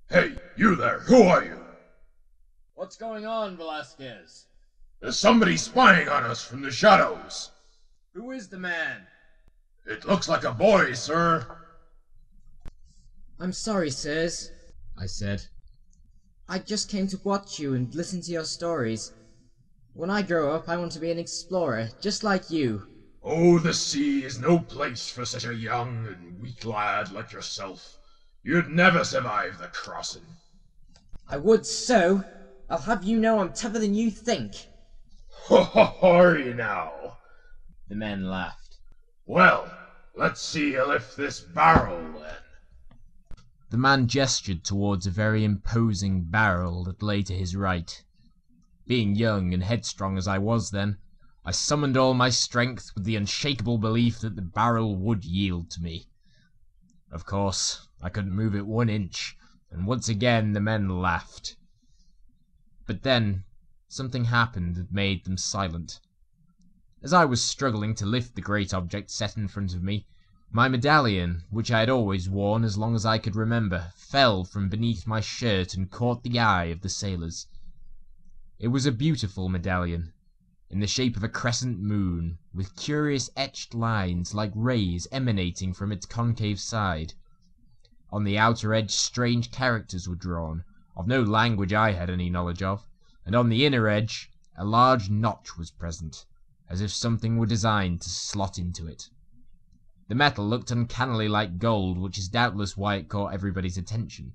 Hey, you there, who are you? What's going on, Velasquez? There's somebody spying on us from the shadows. Who is the man? It looks like a boy, sir. I'm sorry, sirs, I said. I just came to watch you and listen to your stories. When I grow up, I want to be an explorer, just like you. Oh, the sea is no place for such a young and weak lad like yourself. You'd never survive the crossing. I would so. I'll have you know I'm tougher than you think. Ho ho ho, are you now? The men laughed. Well, let's see you lift this barrel, then. The man gestured towards a very imposing barrel that lay to his right. Being young and headstrong as I was then, I summoned all my strength with the unshakable belief that the barrel would yield to me. Of course, I couldn't move it 1 inch, and once again the men laughed. But then, something happened that made them silent. As I was struggling to lift the great object set in front of me, my medallion, which I had always worn as long as I could remember, fell from beneath my shirt and caught the eye of the sailors. It was a beautiful medallion, in the shape of a crescent moon, with curious etched lines like rays emanating from its concave side. On the outer edge strange characters were drawn, of no language I had any knowledge of, and on the inner edge a large notch was present, as if something were designed to slot into it. The metal looked uncannily like gold, which is doubtless why it caught everybody's attention,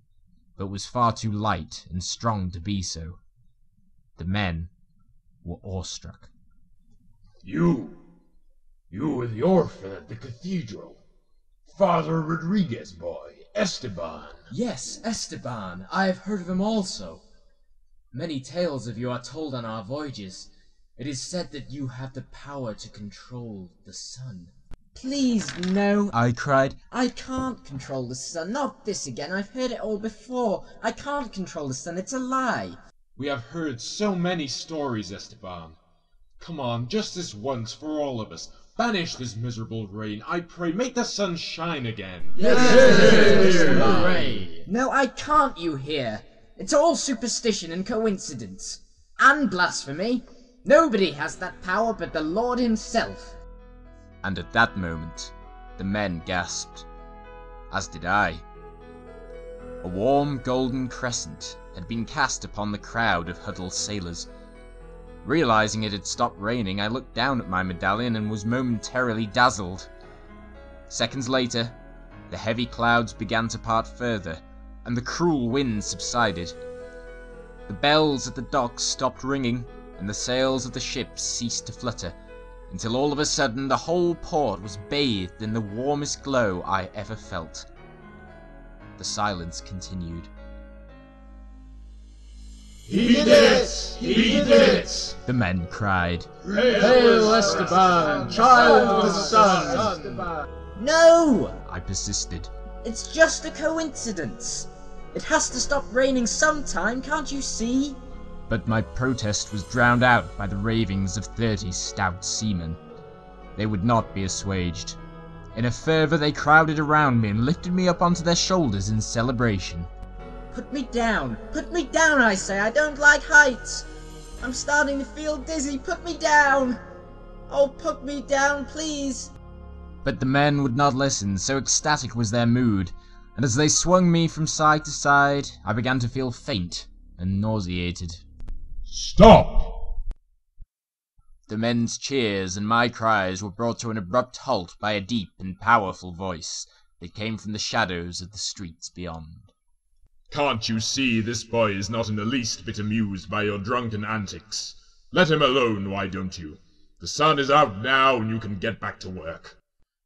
but was far too light and strong to be so. The men were awestruck. You were the orphan at the cathedral. Father Rodriguez boy, Esteban. Yes, Esteban. I have heard of him also. Many tales of you are told on our voyages. It is said that you have the power to control the sun. Please, no, I cried. I can't control the sun. Not this again. I've heard it all before. I can't control the sun. It's a lie. We have heard so many stories, Esteban. Come on, just this once for all of us. Banish this miserable rain. I pray, make the sun shine again. Hooray! No, I can't, you hear. It's all superstition and coincidence. And blasphemy. Nobody has that power but the Lord himself. And at that moment, the men gasped, as did I. A warm golden crescent had been cast upon the crowd of huddled sailors. Realizing it had stopped raining, I looked down at my medallion and was momentarily dazzled. Seconds later, the heavy clouds began to part further, and the cruel wind subsided. The bells at the docks stopped ringing, and the sails of the ships ceased to flutter, until all of a sudden the whole port was bathed in the warmest glow I ever felt. The silence continued. He did it! He did it! The men cried. Hail Esteban, child of the sun! No! I persisted. It's just a coincidence. It has to stop raining sometime, can't you see? But my protest was drowned out by the ravings of 30 stout seamen. They would not be assuaged. In a fervour they crowded around me and lifted me up onto their shoulders in celebration. Put me down, I say. I don't like heights. I'm starting to feel dizzy. Put me down. Oh, put me down, please. But the men would not listen, so ecstatic was their mood, and as they swung me from side to side, I began to feel faint and nauseated. Stop! The men's cheers and my cries were brought to an abrupt halt by a deep and powerful voice that came from the shadows of the streets beyond. Can't you see this boy is not in the least bit amused by your drunken antics? Let him alone, why don't you? The sun is out now and you can get back to work.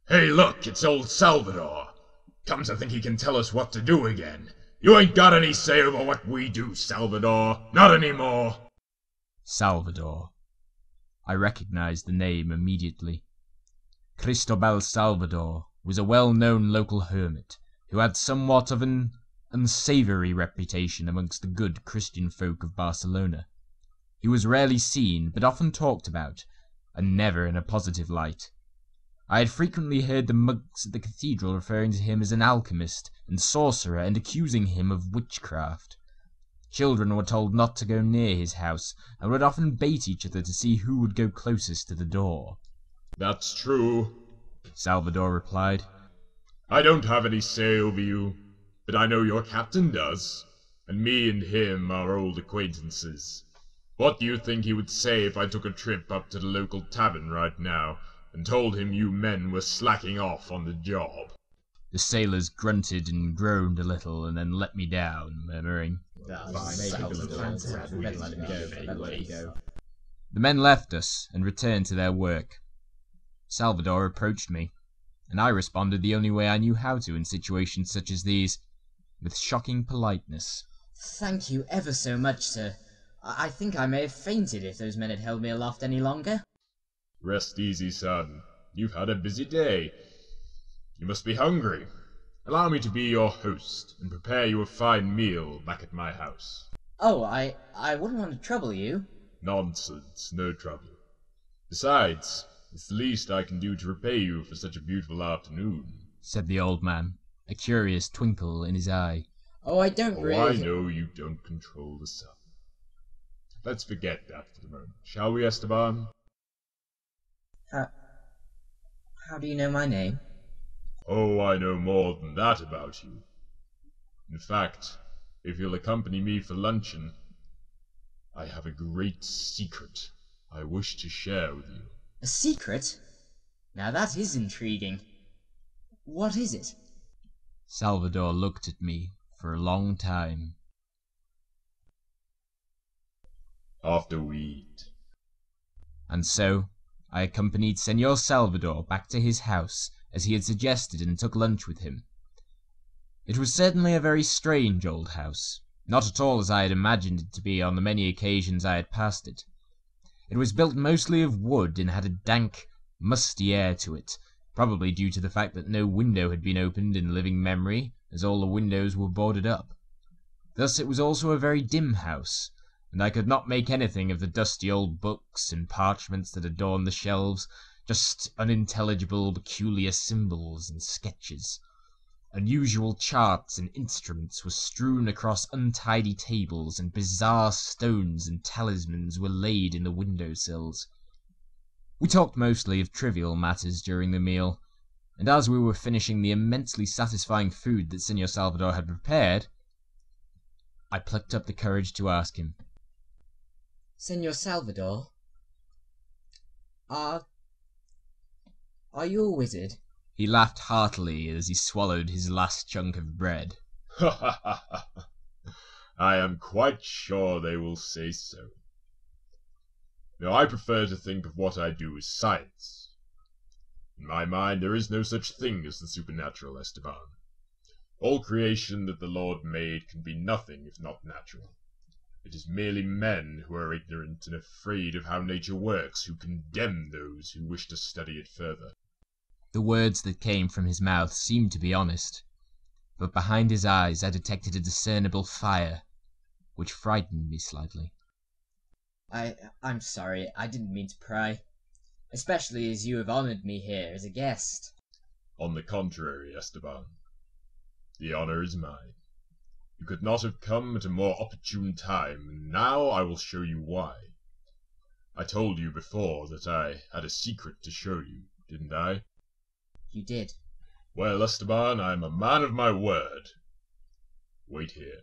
Hey, look, it's old Salvador. Come to think he can tell us what to do again. You ain't got any say over what we do, Salvador. Not anymore. Salvador. I recognized the name immediately. Cristobal Salvador was a well-known local hermit who had somewhat of an unsavoury reputation amongst the good Christian folk of Barcelona. He was rarely seen, but often talked about, and never in a positive light. I had frequently heard the monks at the cathedral referring to him as an alchemist and sorcerer and accusing him of witchcraft. Children were told not to go near his house, and would often bait each other to see who would go closest to the door. That's true, Salvador replied. I don't have any say over you, but I know your captain does, and me and him are old acquaintances. What do you think he would say if I took a trip up to the local tavern right now and told him you men were slacking off on the job? The sailors grunted and groaned a little and then let me down, murmuring, The The men left us and returned to their work. Salvador approached me, and I responded the only way I knew how to in situations such as these, with shocking politeness. Thank you ever so much, sir. I think I may have fainted if those men had held me aloft any longer. Rest easy, son. You've had a busy day. You must be hungry. Allow me to be your host and prepare you a fine meal back at my house. Oh, I wouldn't want to trouble you. Nonsense, no trouble. Besides, it's the least I can do to repay you for such a beautiful afternoon, Said the old man, a curious twinkle in his eye. Oh, I don't Oh, really... I know you don't control the sun. Let's forget that for the moment, shall we, Esteban? How do you know my name? Oh, I know more than that about you. In fact, if you'll accompany me for luncheon, I have a great secret I wish to share with you. A secret? Now that is intriguing. What is it? Salvador looked at me for a long time. After we eat. And so I accompanied Senor Salvador back to his house, as he had suggested, and took lunch with him. It was certainly a very strange old house, not at all as I had imagined it to be on the many occasions I had passed it. It was built mostly of wood and had a dank, musty air to it, probably due to the fact that no window had been opened in living memory, as all the windows were boarded up. Thus it was also a very dim house, and I could not make anything of the dusty old books and parchments that adorned the shelves, just unintelligible, peculiar symbols and sketches. Unusual charts and instruments were strewn across untidy tables, and bizarre stones and talismans were laid in the window sills. We talked mostly of trivial matters during the meal, and as we were finishing the immensely satisfying food that Senor Salvador had prepared, I plucked up the courage to ask him, Senor Salvador? Are you a wizard? He laughed heartily as he swallowed his last chunk of bread. I am quite sure they will say so. Now, I prefer to think of what I do as science. In my mind, there is no such thing as the supernatural, Esteban. All creation that the Lord made can be nothing if not natural. It is merely men who are ignorant and afraid of how nature works who condemn those who wish to study it further. The words that came from his mouth seemed to be honest, but behind his eyes I detected a discernible fire, which frightened me slightly. I'm sorry, I didn't mean to pry. Especially as you have honored me here as a guest. On the contrary, Esteban, the honor is mine. You could not have come at a more opportune time, and now I will show you why. I told you before that I had a secret to show you, didn't I? You did. Well, Esteban, I am a man of my word. Wait here.